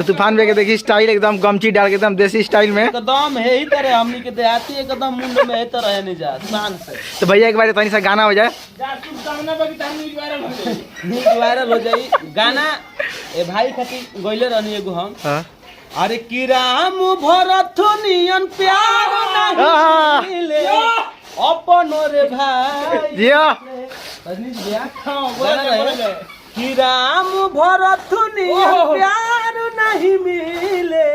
तूफान भैया के देखिए स्टाइल एकदम गमछी डाल के एकदम देसी स्टाइल में एकदम है ही तरह हमनी के देहाती एकदम मुंड में है तरह नहीं जा शान से। तो भैया एक बार तनी सा गाना हो जाए वायरल हो जाई गाना ए भाई खातिर गइले रहनी एगो हम। अरे कि राम भरत नियन प्यार नहीं मिले अपन रे भाई कि राम भरत नियन प्यार नहीं मिले।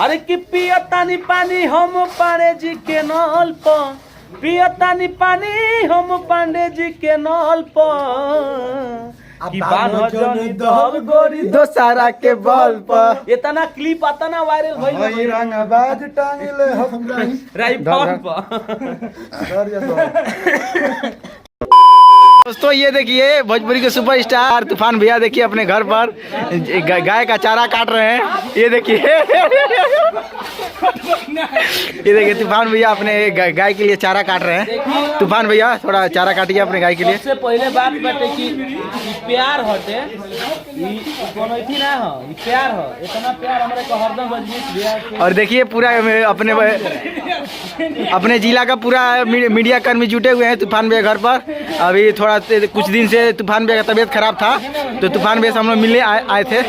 अरे कि पियतानी पानी हम पांडे जी के नल पर पियतानी पानी हम पांडे जी के नल पर दोसारा के बल पर इतना क्लिप आता ना वायरल भइल रंगबाज टांगले हम राइफल पर। दोस्तों ये देखिए भोजपुरी के सुपरस्टार तूफान भैया देखिए अपने घर पर गाय का चारा काट रहे हैं। ये देखिए ये देखिए तूफान भैया अपने गाय के लिए चारा काट रहे हैं। तूफान भैया थोड़ा चारा काटिए अपने गाय के लिए। सबसे पहले बात बाटे कि प्यार हटे ई कोनो थी ना हो ई प्यार हो इतना प्यार हमरे को हरदम मजबूत भैया। और देखिए पूरा अपने जिला का पूरा मीडिया कर्मी जुटे हुए हैं तूफान भैया घर पर। अभी थोड़ा कुछ दिन से तूफान भैया का तबीयत खराब था तो तूफान भैया से हम लोग मिलने आए थे।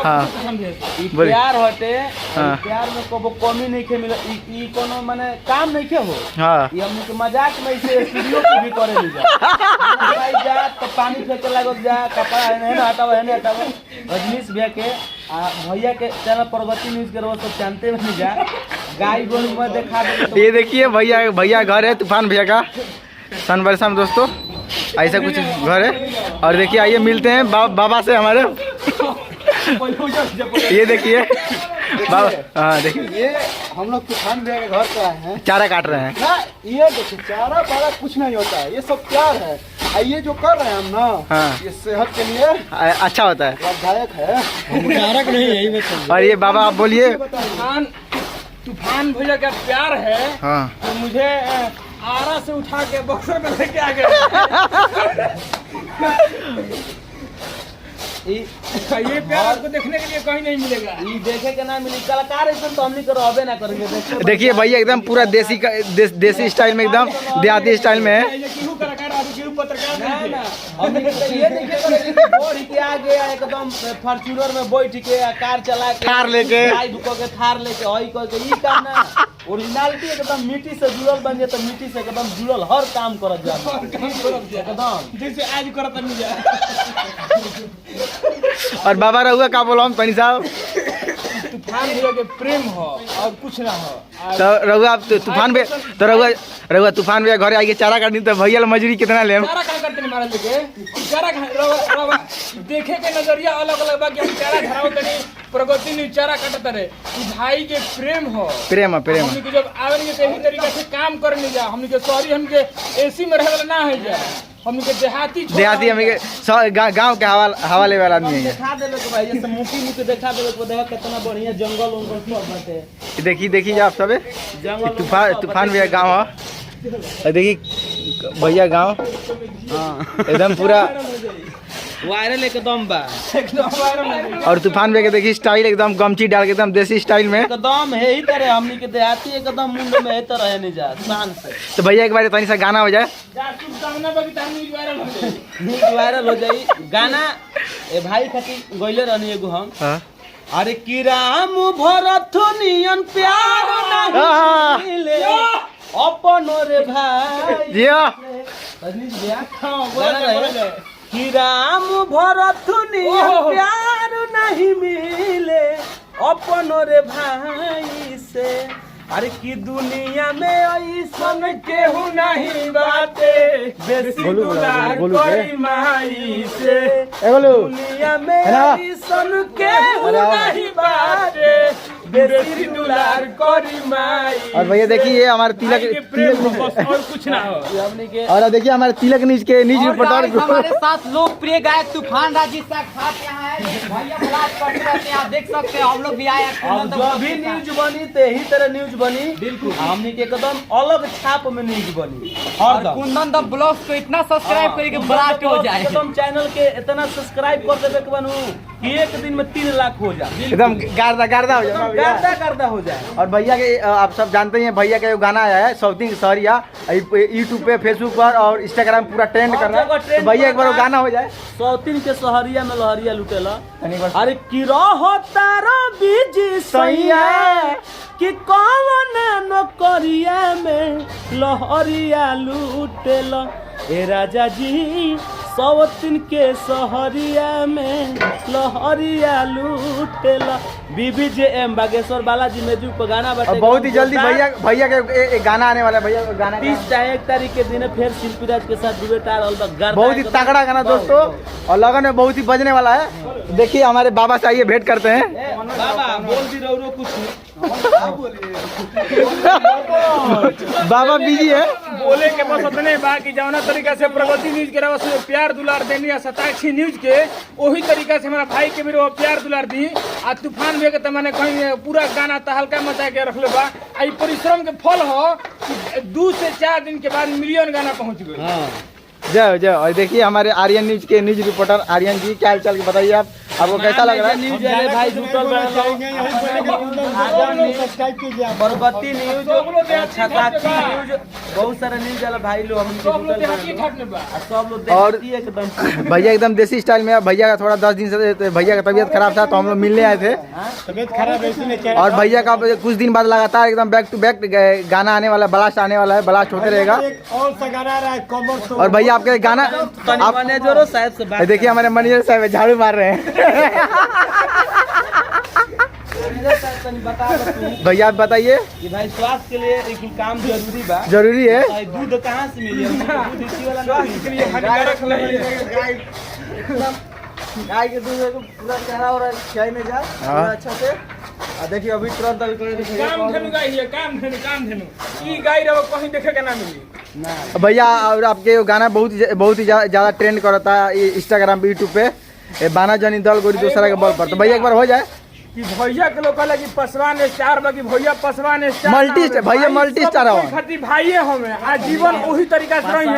हाँ प्यार हटे प्यार में को कमी नहीं के मिला ई कोनो माने काम नहीं के हो। हाँ ये हमनी के मजाक में से स्टूडियो पे भी करे ले जा भाई जा तो पानी फेंके लागो जा कपड़ा है ना हटाओ रजनीश भैया के भैया के चैनल प्रगति न्यूज के रोज तो जानते नहीं जा गाय गोरू में देखा दे। ये देखिए भैया घर है तूफान भैया का सनबरसा में दोस्तों ऐसा कुछ घर है। और देखिए आइए मिलते हैं बाबा से हमारे। ये देखिए बाबा हाँ देखिए ये हम लोग तूफान भैया के घर पे आए हैं चारा काट रहे हैं ना। ये देखिए चारा पारा कुछ नहीं होता है ये सब प्यार है। ये जो कर रहे हैं हम ना हाँ। ये सेहत के लिए अच्छा होता है लाभदायक है। कारक नहीं है यही और ये बाबा आप बोलिए तूफान भैया का प्यार है। हाँ तो मुझे आरा से उठा के बक्सर में लेके आ गए। ये प्यार आपको देखने के लिए कहीं नहीं मिलेगा। ये देखे के ना मिली कलाकार ऐसा तो हमनी करो अबे ना करेंगे। देखिए भैया एकदम पूरा देसी स्टाइल में एकदम देहाती स्टाइल में है। ये क्यों कलाकार आप क्यों पत्रकार ना नहीं ना हमनी ये देखे करेंगे बोर्ड के आगे एकदम फॉर्च्यूनर में बैठ के कार चला के थार लेके गाय दुको के थार लेके हई कह के ई काम ना ओरिजिनलिटी एकदम मिट्टी से जुड़ल बन जाए तो मिट्टी से एकदम जुड़ल हर काम करत जा एकदम जैसे आज करत नहीं जा। और बाबा रहुआ का बोला हम तनी साहब तूफान भैया के प्रेम हो और कुछ ना हो। तो रहुआ तूफान भैया तो रहुआ तूफान भैया घर आके चारा काटनी तो भैया मजूरी कितना ले चारा कहाँ करते नहीं मारल लेके चारा देखे के नजरिया अलग अलग बा कि हम चारा धराव तनी प्रगति न्यूज चारा काटत रहे भाई के प्रेम हो प्रेम हमनी के जब आवेंगे तो यही तरीके से काम करने जा हमनी के शहरी हमनी के एसी में रहे वाला ना है जा हमनी के देहाती हमनी के गांव के हवाले वाला आदमी है। देखा देले के भाई जैसे मुखी देखा देले को देखा कितना बढ़िया जंगल उंगल सब बाटे। देखिए आप सब तूफान भैया गाँव है। देखिए भैया गाँव एकदम पूरा वायरल एकदम बा और तूफान भैया के देखिए स्टाइल एकदम गमछी डाल के एकदम देसी स्टाइल में एकदम है ही तरह हमनी के देहाती एकदम मुंड में है तरह नहीं जा शान से। तो भैया एक बार तनी सा गाना हो जाए न्यूज वायरल हो जाई गाना ए भाई खातिर गइले रहनी एगो हम। अरे कि राम भरत नियन प्यार नहीं मिले अपन रे भाई रजनीश भैया कि राम भरत नियन प्यार नहीं मिले अपन रे भाई से। अरे की दुनिया में ऐसन केहू नहीं बाटे बेसी दुलार करी माई से दुनिया में ऐसन केहू नहीं बाटे बेसी दुलार करी माई। और भैया देखिए ये हमारे तिलक और कुछ ना हो हमनी के और देखिए हमारे तिलक न्यूज के न्यूज रिपोर्टर हमारे साथ लोकप्रिय गायक तूफान राजी साथ यहाँ है भैया ब्लास्ट करते रहते हैं आप देख सकते हैं हम लोग भी आए जो भी न्यूज बनी ते ही तरह न्यूज बनी बिल्कुल हमनी के एकदम अलग छाप में न्यूज बनी और कुंदन द ब्लॉग्स को इतना सब्सक्राइब करके ब्लास्ट हो जाए एकदम चैनल के इतना सब्सक्राइब कर देवे के बनू कि एक दिन में 3 लाख हो जाए, एकदम गार्दा हो जाए भैया। गर्दा हो जाए। और भैया के आप सब जानते ही हैं, भैया का जो गाना आया है साउथिंग सहरिया, यूट्यूब पे, फेसबुक पर और इंस्टाग्राम पूरा ट्रेंड कर रहा है। तो भैया एक बार वो गाना हो जाए। सौतीन के सहरिया में लहरिया लुटेला। तनी बस। अरे कि रहो तारा बीजी सैया कि कौन नौकरिया में लहरिया लुटेला। ए राजा जी सौतीन के सहरिया में लहरिया लुटेला। BBJM बागेश्वर बालाजी मेजू को गाना और बटे। बहुत ही जल्दी भैया के एक गाना आने वाला है। भैया का गाना 30 तारीख के दिन फिर शिल्पीराज के साथ डुबेटा अलबा बहुत ही तगड़ा गाना दोस्तों, और लगन में बहुत ही बजने वाला है। देखिए हमारे बाबा से आइए भेंट करते हैं। बाबा बोल भी रहो कुछ बाबा बिजी है। बोले के बस उतने बा कि जौना तरीका से प्रगति न्यूज के रवा से प्यार दुलार देनी है, सताक्षी न्यूज के वही तरीका से हमारा भाई के भी वो प्यार दुलार दी। आ तूफान में के तमाने कहीं पूरा गाना तहलका मचा के रखले बा। आई परिश्रम के फल हो कि 2 से 4 दिन के बाद मिलियन गाना पहुंच गए। जय जय। और देखिए हमारे आर्यन न्यूज के न्यूज रिपोर्टर आर्यन जी, क्या हाल चाल बताइए आप, आपको कैसा लग रहा है? न्यूज वाले भाई जुटल बरबत्ती न्यूज, छताक्षी न्यूज, बहुत सारा न्यूज वाला भाई लोग हमके जुटल बा। सब लोग और देखती है एकदम भैया एकदम देसी स्टाइल में। भैया का थोड़ा 10 दिन से भैया का तबीयत खराब था, तो हम लोग मिलने आए थे। तबीयत खराब है इसलिए। और भैया का कुछ दिन बाद लगातार एकदम बैक टू बैक गाना आने वाला है, ब्लास्ट आने वाला है, ब्लास्ट होते रहेगा। और सा गाना आ रहा है कमर। और भैया आपके गाना आप मैनेजरों साहब से बात देखिए हमारे मैनेजर साहब झाड़ू मार रहे हैं। बता दो भैया आप बताइए। कि भाई स्वास्थ्य के लिए एक काम जरूरी बा। जरूरी है। भाई दूध कहाँ से मिली? दूध इसी वाला स्वास्थ्य के लिए हानिकारक नहीं है। गाय के दूध को पूरा चढ़ा और खाई में जा हाँ। अच्छा से। देखिए अभी तुरंत काम धेनु गाय है, काम धेनु। ई गाय रवा कहीं देखे के ना मिली। भैया और आपके वो गाना बहुत ही ज्यादा ट्रेंड करता है इंस्टाग्राम पे, यूट्यूब पे, ये बाना जनी दल गोरी दूसरा के बल पर। तो भैया एक बार हो जाए कि भैया के लोग कहला कि पसवान स्टार बा कि भैया पसवान स्टार मल्टी ना होवे। भैया भाई मल्टी सब स्टार कोई हवा। खातिर भाइये हमें आ जीवन वही तरीका से रही है।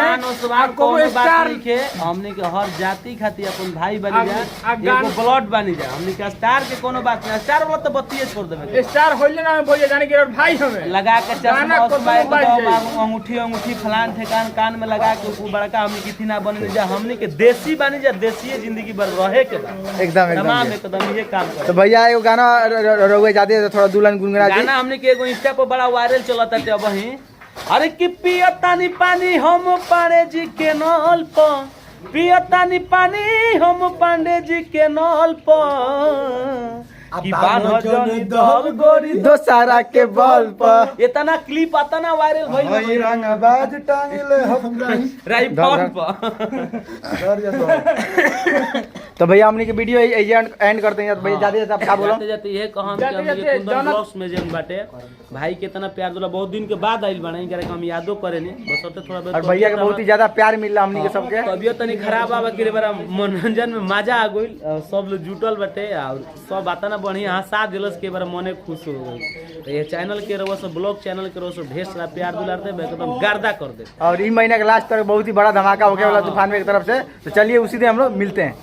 आ को स्टार के हमने के हर जाति खातिर अपन भाई बनी आ जा, गान- एगो ब्लड बनी जा। हमने के स्टार के कोनो बात नहीं, स्टार वाला तो बत्तिए छोड़ देबे। स्टार होइले ना भैया जाने के भाई हमें लगा के गाना चश्मा को उस्मा तो बाज एकदम जाई। अंगूठी फलान ठेकान कान में लगा के उ बड़का हमने किथी ना बने जा। हमने के देसी बनी जा, देसी जिंदगी भर रहे के बा। एकदम तमाम एकदम। एकदम ये काम कर। तो भैया एगो गाना रहुए जाते हैं तो थोड़ा दुल्हन गुनगुना दी। गाना हमने के एगो इंस्टा पर बड़ा वायरल चलता है अब ही। अरे कि पियतानी पानी हम पांडे जी के नल पर, पियतानी पानी हम पांडे जी के नल पर, कि बान्ह जनी दल गोरी दोसारा के बल पर। इतना क्लिप इतना वायरल भइल रंगबाज टांगले हम राइफल पर। तो भैया हमने के वीडियो एंड करते हैं। तो भैया जाते जाते आप क्या बोलो? जाते जाते ये कहम कि जाते हमने जाते कुंदन जौना- ब्लॉग्स में जन बाटे भाई के इतना प्यार दुला बहुत दिन के बाद आइल बने करे हम यादो करे नहीं बस होते थोड़ा बहुत। और भैया के बहुत ही ज्यादा प्यार मिल रहा हमने के सबके। तबियत तनी खराब आवा कि बड़ा मनोरंजन में मजा आ गइल। सब लोग जुटल बाटे और सब बात ना बढ़िया हंसा दिलस के बड़ा मने खुश हो गई। तो ये चैनल के रहो सब ब्लॉग चैनल के रहो सब ढेर सारा प्यार दुलार दे एकदम गर्दा कर दे। और इन महीने के लास्ट तक बहुत ही बड़ा धमाका हो गया वाला तूफान में एक तरफ से। तो चलिए उसी दिन हम लोग मिलते हैं।